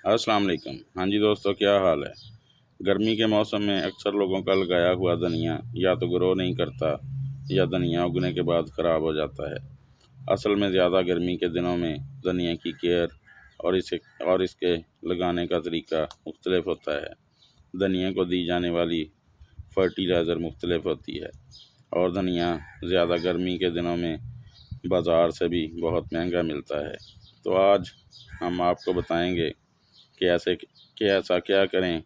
अस्सलाम वालेकुम। हाँ जी दोस्तों, क्या हाल है। गर्मी के मौसम में अक्सर लोगों का लगाया हुआ धनिया या तो ग्रो नहीं करता या धनिया उगने के बाद ख़राब हो जाता है। असल में ज़्यादा गर्मी के दिनों में धनिया की केयर और इसके लगाने का तरीका मुख्तलिफ होता है। धनिया को दी जाने वाली फर्टिलाइज़र मुख्तलिफ होती है और धनिया ज़्यादा गर्मी के दिनों में बाज़ार से भी बहुत महंगा मिलता है। तो आज हम आपको बताएंगे कि ऐसा क्या करें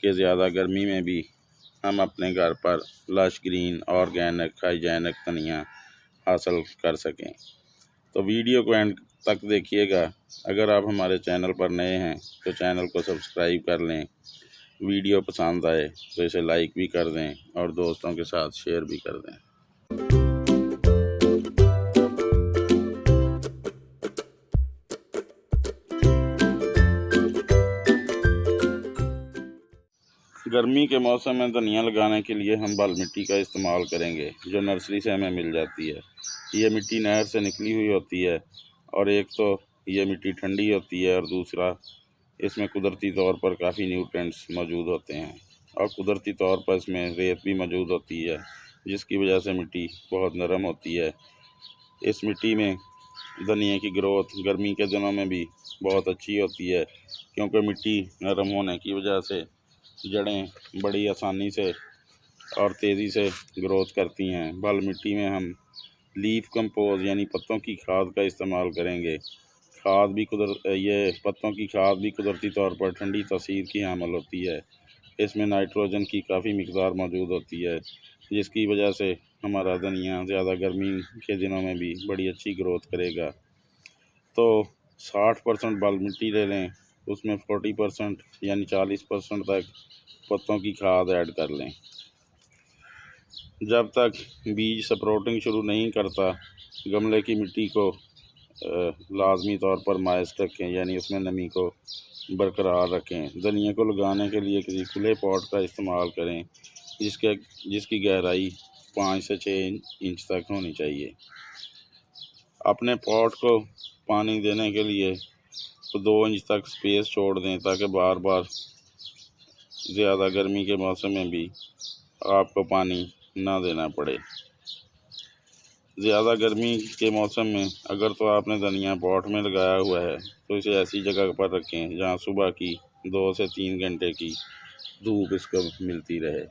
कि ज़्यादा गर्मी में भी हम अपने घर पर लश ग्रीन ऑर्गेनिक हाइजेनिक धनिया हासिल कर सकें। तो वीडियो को एंड तक देखिएगा। अगर आप हमारे चैनल पर नए हैं तो चैनल को सब्सक्राइब कर लें। वीडियो पसंद आए तो इसे लाइक भी कर दें और दोस्तों के साथ शेयर भी कर दें। गर्मी के मौसम में धनिया लगाने के लिए हम बल मिट्टी का इस्तेमाल करेंगे जो नर्सरी से हमें मिल जाती है। ये मिट्टी नहर से निकली हुई होती है और एक तो ये मिट्टी ठंडी होती है और दूसरा इसमें कुदरती तौर पर काफ़ी न्यूट्रिएंट्स मौजूद होते हैं और कुदरती तौर पर इसमें रेत भी मौजूद होती है, जिसकी वजह से मिट्टी बहुत नरम होती है। इस मिट्टी में धनिया की ग्रोथ गर्मी के दिनों में भी बहुत अच्छी होती है, क्योंकि मिट्टी नरम होने की वजह से जड़ें बड़ी आसानी से और तेज़ी से ग्रोथ करती हैं। बल मिट्टी में हम लीफ कंपोज यानी पत्तों की खाद का इस्तेमाल करेंगे। ये पत्तों की खाद भी कुदरती तौर पर ठंडी तासीर की हामिल होती है। इसमें नाइट्रोजन की काफ़ी मिकदार मौजूद होती है, जिसकी वजह से हमारा धनिया ज़्यादा गर्मी के दिनों में भी बड़ी अच्छी ग्रोथ करेगा। तो 60% बल मिट्टी ले लें, उसमें 40% यानी 40% तक पत्तों की खाद ऐड कर लें। जब तक बीज स्प्राउटिंग शुरू नहीं करता, गमले की मिट्टी को लाजमी तौर पर माइस्ट रखें, यानी उसमें नमी को बरकरार रखें। धनिया को लगाने के लिए किसी खुले पॉट का इस्तेमाल करें जिसकी गहराई 5 से 6 इंच तक होनी चाहिए। अपने पॉट को पानी देने के लिए 2 इंच तक स्पेस छोड़ दें, ताकि बार बार ज़्यादा गर्मी के मौसम में भी आपको पानी ना देना पड़े। ज़्यादा गर्मी के मौसम में अगर तो आपने धनिया पॉट में लगाया हुआ है तो इसे ऐसी जगह पर रखें जहां सुबह की 2 से 3 घंटे की धूप इसको मिलती रहे।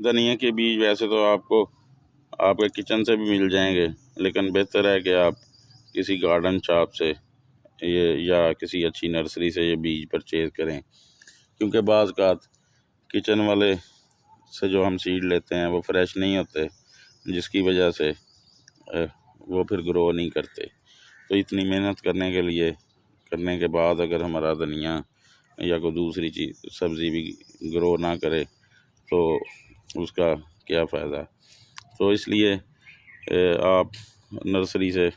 धनिया के बीज वैसे तो आपको आपके किचन से भी मिल जाएंगे, लेकिन बेहतर है कि आप किसी गार्डन शॉप से या किसी अच्छी नर्सरी से ये बीज परचेज़ करें, क्योंकि बाज़ औक़ात किचन वाले से जो हम सीड लेते हैं वो फ्रेश नहीं होते, जिसकी वजह से वो फिर ग्रो नहीं करते। तो इतनी मेहनत करने के बाद अगर हमारा धनिया या कोई दूसरी चीज़ सब्ज़ी भी ग्रो ना करे तो उसका क्या फ़ायदा। तो इसलिए आप नर्सरी से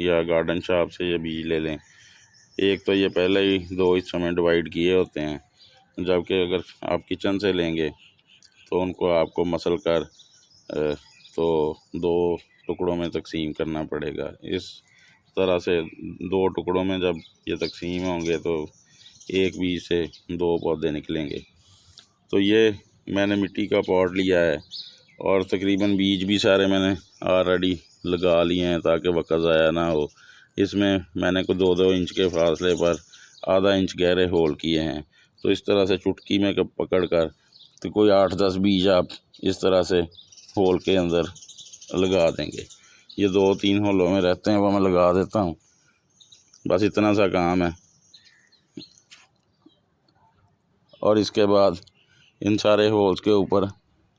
या गार्डन शॉप से ये बीज ले लें। एक तो ये पहले ही 2 हिस्सों में डिवाइड किए होते हैं, जबकि अगर आप किचन से लेंगे तो उनको आपको मसल कर तो 2 टुकड़ों में तकसीम करना पड़ेगा। इस तरह से 2 टुकड़ों में जब ये तकसीम होंगे तो एक बीज से 2 पौधे निकलेंगे। तो ये मैंने मिट्टी का पॉट लिया है और तकरीबन बीज भी सारे मैंने ऑलरेडी लगा लिए हैं ताकि वक्त ज़ाया ना हो। इसमें मैंने को 2-2 इंच के फासले पर आधा इंच गहरे होल किए हैं। तो इस तरह से चुटकी में पकड़ कर तो कोई 8-10 बीज आप इस तरह से होल के अंदर लगा देंगे। ये 2-3 होलों में रहते हैं, वो मैं लगा देता हूँ। बस इतना सा काम है। और इसके बाद इन सारे होल्स के ऊपर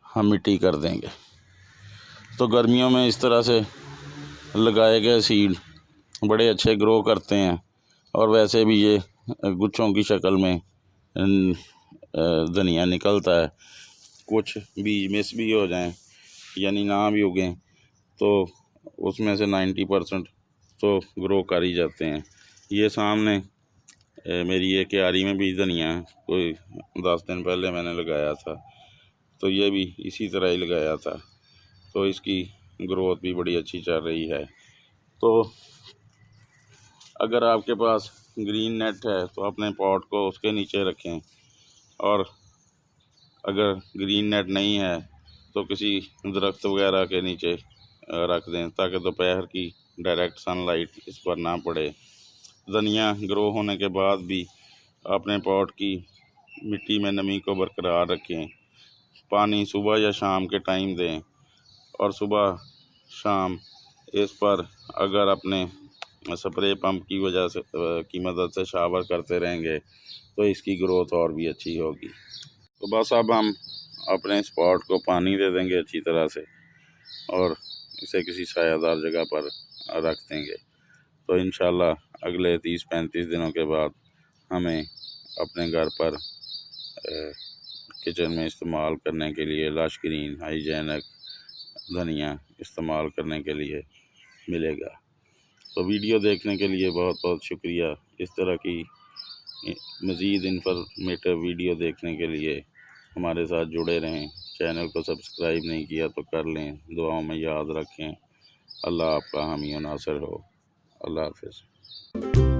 हम मिट्टी कर देंगे। तो गर्मियों में इस तरह से लगाए गए सीड बड़े अच्छे ग्रो करते हैं और वैसे भी ये गुच्छों की शक्ल में धनिया निकलता है। कुछ बीज मिस भी हो जाएं यानी ना भी उगें तो उसमें से 90% तो ग्रो कर ही जाते हैं। ये सामने मेरी एक क्यारी में भी धनिया कोई 10 दिन पहले मैंने लगाया था, तो ये भी इसी तरह ही लगाया था, तो इसकी ग्रोथ भी बड़ी अच्छी चल रही है। तो अगर आपके पास ग्रीन नेट है तो अपने पॉट को उसके नीचे रखें, और अगर ग्रीन नेट नहीं है तो किसी दरख्त वगैरह के नीचे रख दें, ताकि दोपहर की डायरेक्ट सनलाइट इस पर ना पड़े। धनिया ग्रो होने के बाद भी अपने पॉट की मिट्टी में नमी को बरकरार रखें। पानी सुबह या शाम के टाइम दें, और सुबह शाम इस पर अगर अपने स्प्रे पंप की वजह से की मदद से शावर करते रहेंगे तो इसकी ग्रोथ और भी अच्छी होगी। तो बस अब हम अपने इस पॉट को पानी दे देंगे अच्छी तरह से, और इसे किसी सायादार जगह पर रख देंगे। तो इंशाल्लाह अगले 30-35 दिनों के बाद हमें अपने घर पर किचन में इस्तेमाल करने के लिए लश ग्रीन हाइजेनिक धनिया इस्तेमाल करने के लिए मिलेगा। तो वीडियो देखने के लिए बहुत बहुत शुक्रिया। इस तरह की मज़ीद इन्फॉर्मेटिव वीडियो देखने के लिए हमारे साथ जुड़े रहें। चैनल को सब्सक्राइब नहीं किया तो कर लें। दुआओं में याद रखें। अल्लाह आपका हामी और नासिर हो। अल्लाह हाफ़िज़।